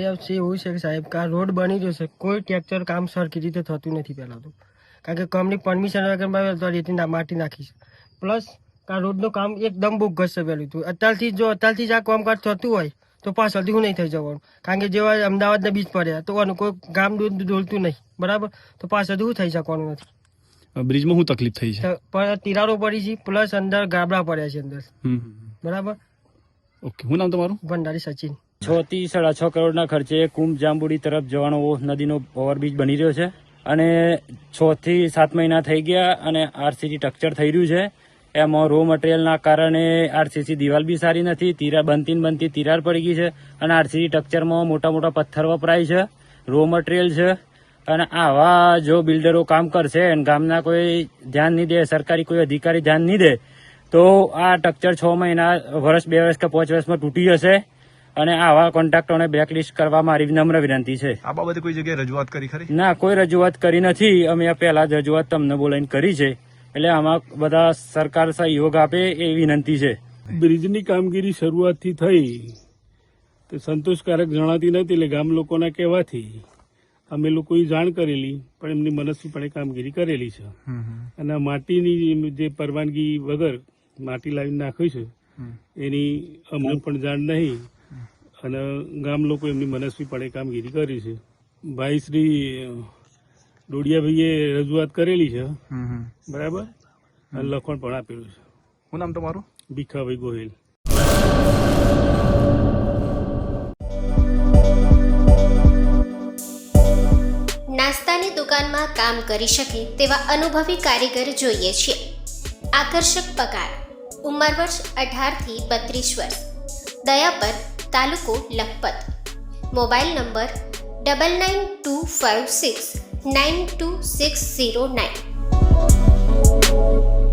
ફરિયાદ છે એવું છે કે સાહેબ કે આ રોડ બની રહ્યો છે, કોઈ ટેક્ચર કામ સરખી રીતે થતું નથી પહેલાં તો, કારણ કે કંપની પરમિશન વગર તો રેતી માટી નાખી છે. પ્લસ આ રોડનું કામ એકદમ બોગસ છે પહેલું તો. અત્યારથી જ આ કામકાજ થતું હોય તો પાછળથી હું નહીં થઈ જવાનું, કારણ કે જેવા અમદાવાદના બીચ પડ્યા તો આનું કોઈ ગામ ડોલતું નહીં, બરાબર, તો પાછળથી હું થઈ શકવાનું નથી. બ્રિજમાં શું તકલીફ થઈ છે? પણ તિરાડો પડી છે, પ્લસ અંદર ગાબડા પડ્યા છે અંદર, બરાબર. ઓકે, શું નામ તમારું? ભંડારી સચિન. 6 થી 6.5 કરોડના ખર્ચે કુંભ જાંબુડી તરફ જવાનો નદીનો ઓવરબ્રિજ બની રહ્યો છે અને 6 થી 7 મહિના થઈ ગયા અને આરસીસી સ્ટ્રક્ચર થઈ રહ્યું છે. એમાં રો મટીરિયલના કારણે આરસીસી દિવાલ બી સારી નથી, બનતી તિરાડ પડી ગઈ છે અને આરસીસી સ્ટ્રક્ચરમાં મોટા મોટા પથ્થર વપરાય છે, રો મટીરિયલ છે. અને આવા જો બિલ્ડરો કામ કરશે અને ગામના કોઈ ધ્યાન નહીં દે, સરકારી કોઈ અધિકારી ધ્યાન નહીં દે તો આ સ્ટ્રક્ચર 6 મહિના, વર્ષ, 2 વર્ષ કે 5 વર્ષમાં તૂટી જશે અને આવા કોન્ટ્રાક્ટરોને બ્લેકલિસ્ટ કરવા મારી નમ્ર વિનંતી છે. આ બાબતે કોઈ જગ્યાએ રજૂઆત કરી ખરી? ના, કોઈ રજૂઆત કરી નથી. અમે પહેલા જ રજૂઆત તમને બોલાવીને કરી છે, એટલે આમાં બધા સરકાર સહયોગ આપે એ વિનંતી છે. બ્રિજની કામગીરી શરૂઆતથી થઈ તો સંતોષકારક જણાતી નથી, એટલે ગામ લોકોના કહેવાથી અમે લોકોએ જાણ કરેલી, પણ એમની મનસ્વીપણે કામગીરી કરેલી છે. અને માટીની જે પરવાનગી વગર માટી લાવીને નાખ્યું છે એની અમને પણ જાણ નહીં અને ગામ લોકો એમની મનસ્વીપણે કામગીરી કરી છે. ભાઈ શ્રી ડોડિયાભાઈએ રજૂઆત કરેલી છે, બરાબર, અને લખણ પણ આપેલું છે. શું નામ તમારું? ભીખાભાઈ ગોહિલ. નાસ્તાની દુકાનમાં કામ કરી શકે તેવા અનુભવી કારીગર જોઈએ છીએ. આકર્ષક પગાર, ઉંમર વર્ષ 18 થી 32 વર્ષ, દયાપર, તાલુકો લખપત. Mobile number 9925692609.